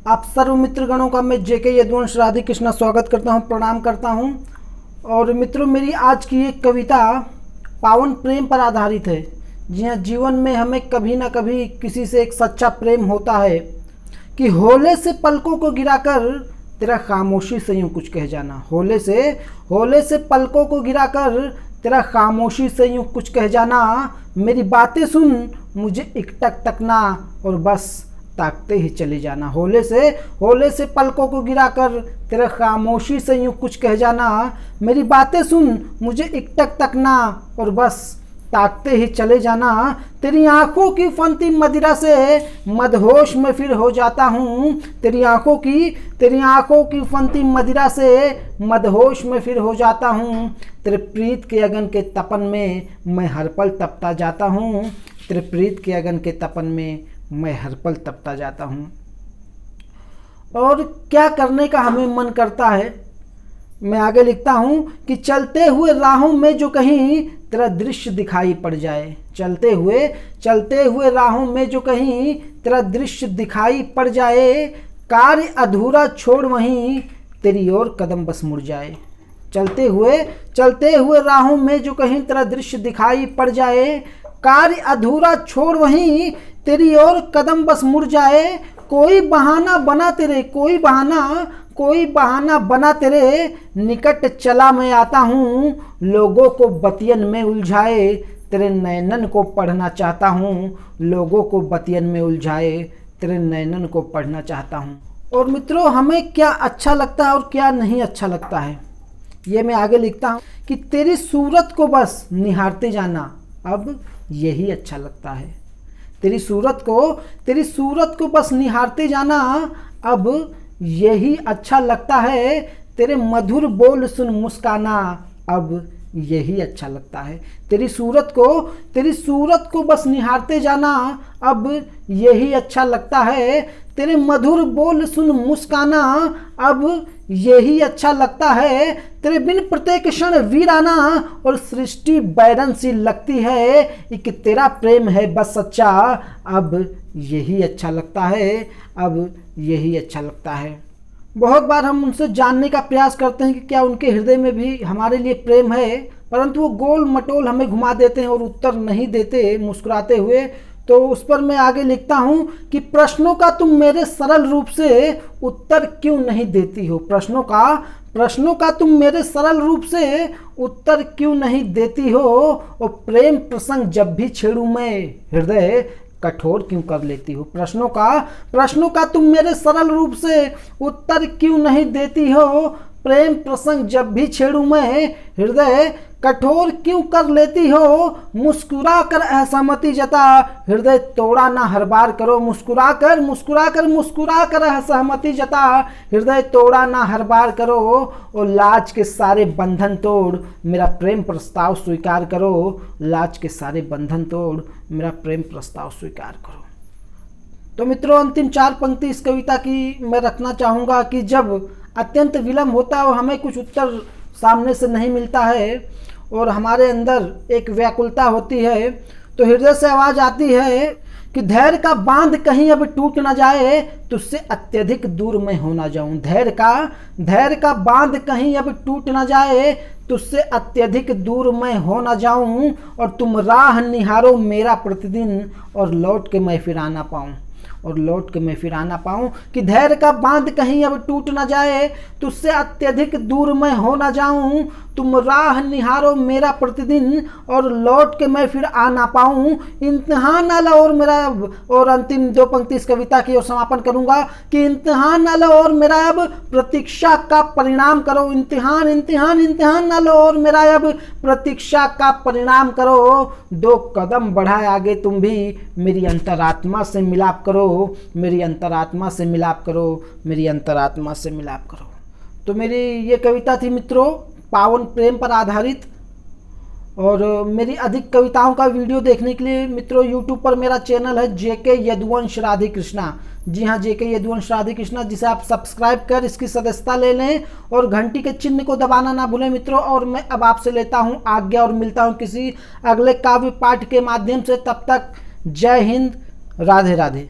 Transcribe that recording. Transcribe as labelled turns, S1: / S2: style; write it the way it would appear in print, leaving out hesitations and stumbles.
S1: आप सर्व मित्रगणों का मैं जेके यदुवंश राधे कृष्णा स्वागत करता हूं, प्रणाम करता हूं। और मित्रों, मेरी आज की एक कविता पावन प्रेम पर आधारित है। जी हाँ, जीवन में हमें कभी ना कभी किसी से एक सच्चा प्रेम होता है कि होले से पलकों को गिराकर तेरा खामोशी से यूं कुछ कह जाना। होले से पलकों को गिराकर तेरा खामोशी से यूं कुछ कह जाना। मेरी बातें सुन मुझे एकटक तकना और बस ताकते ही चले जाना। होले से पलकों को गिराकर तेरा खामोशी से यूं कुछ कह जाना। मेरी बातें सुन मुझे एकटक तकना और बस ताकते ही चले जाना। तेरी आंखों की फनती मदिरा से मदहोश में फिर हो जाता हूँ। तेरी आंखों की फनती मदिरा से मदहोश में फिर हो जाता हूँ। तेरे प्रीत के अगन के तपन में मैं हर पल तपता जाता हूँ। तेरे प्रीत के अगन के तपन में मैं हर पल तपता जाता हूँ। और क्या करने का हमें मन करता है। मैं आगे लिखता हूँ कि चलते हुए राहों में जो कहीं तेरा दृश्य दिखाई पड़ जाए। चलते हुए राहों में जो कहीं तेरा दृश्य दिखाई पड़ जाए। कार्य अधूरा छोड़ वहीं तेरी ओर कदम बस मुड़ जाए। चलते हुए राहों में जो कहीं तेरा दृश्य दिखाई पड़ जाए। कार्य अधूरा छोड़ वहीं तेरी ओर कदम बस मुड़ जाए। कोई बहाना बना तेरे निकट चला मैं आता हूँ। लोगों को बतियन में उलझाए तेरे नैनन को पढ़ना चाहता हूँ। लोगों को बतियन में उलझाए तेरे नैनन को पढ़ना चाहता हूँ। और मित्रों, हमें क्या अच्छा लगता है और क्या नहीं अच्छा लगता है, ये मैं आगे लिखता हूँ कि तेरी सूरत को बस निहारते जाना अब यही अच्छा लगता है। तेरी सूरत को बस निहारते जाना अब यही अच्छा लगता है। तेरे मधुर बोल सुन मुस्काना अब यही अच्छा लगता है। तेरी सूरत को बस निहारते जाना अब यही अच्छा लगता है। तेरे मधुर बोल सुन मुस्काना अब यही अच्छा लगता है। तेरे बिन प्रत्येक क्षण वीराना और सृष्टि बैरन सी लगती है। एक तेरा प्रेम है बस सच्चा अब यही अच्छा लगता है। अब यही अच्छा लगता है। बहुत बार हम उनसे जानने का प्रयास करते हैं कि क्या उनके हृदय में भी हमारे लिए प्रेम है, परंतु वो गोल मटोल हमें घुमा देते हैं और उत्तर नहीं देते मुस्कुराते हुए। तो उस पर मैं आगे लिखता हूँ कि प्रश्नों का तुम मेरे सरल रूप से उत्तर क्यों नहीं देती हो। प्रश्नों का तुम मेरे सरल रूप से उत्तर क्यों नहीं देती हो। और प्रेम प्रसंग जब भी छेड़ूं मैं हृदय कठोर क्यों कर लेती हो। प्रश्नों का तुम मेरे सरल रूप से उत्तर क्यों नहीं देती हो। प्रेम प्रसंग जब भी छेड़ूं मैं हृदय कठोर क्यों कर लेती हो। मुस्कुरा कर असहमति जता हृदय तोड़ा ना हर बार करो। मुस्कुरा कर असहमति जता हृदय तोड़ा ना हर बार करो। और लाज के सारे बंधन तोड़ मेरा प्रेम प्रस्ताव स्वीकार करो। लाज के सारे बंधन तोड़ मेरा प्रेम प्रस्ताव स्वीकार करो। तो मित्रों, अंतिम 4 पंक्ति इस कविता की मैं रखना चाहूँगा कि जब अत्यंत विलम्ब होता है और हमें कुछ उत्तर सामने से नहीं मिलता है और हमारे अंदर एक व्याकुलता होती है, तो हृदय से आवाज़ आती है कि धैर्य का बांध कहीं अब टूट ना जाए तुझसे अत्यधिक दूर मैं हो ना जाऊं। धैर्य का बांध कहीं अब टूट ना जाए तुझसे अत्यधिक दूर मैं हो ना जाऊं। और तुम राह निहारो मेरा प्रतिदिन और लौट के मैं फिर आना पाऊं। कि धैर्य का बांध कहीं अब टूट ना जाए तुझसे अत्यधिक दूर मैं हो ना जाऊं। तुम राह निहारो मेरा प्रतिदिन और लौट के मैं फिर आ ना पाऊं। इम्तिहान ना लो और मेरा, और अंतिम 2 पंक्ति इस कविता की और समापन करूंगा कि इम्तिहान ना लो और मेरा अब प्रतीक्षा का परिणाम करो। इम्तिहान ना लो और मेरा अब प्रतीक्षा का परिणाम करो। 2 कदम बढ़ाए आगे तुम भी मेरी अंतरात्मा से मिलाप करो। मेरी अंतरात्मा से मिलाप करो। तो मेरी ये कविता थी मित्रों पावन प्रेम पर आधारित। और मेरी अधिक कविताओं का वीडियो देखने के लिए मित्रों यूट्यूब पर मेरा चैनल है जेके यदुवंश राधे कृष्णा। जी हाँ, जेके यदुवंश राधे कृष्णा, जिसे आप सब्सक्राइब कर इसकी सदस्यता ले लें और घंटी के चिन्ह को दबाना ना भूलें मित्रों। और मैं अब आपसे लेता हूँ आज्ञा और मिलता हूँ किसी अगले काव्य पाठ के माध्यम से। तब तक जय हिंद, राधे राधे।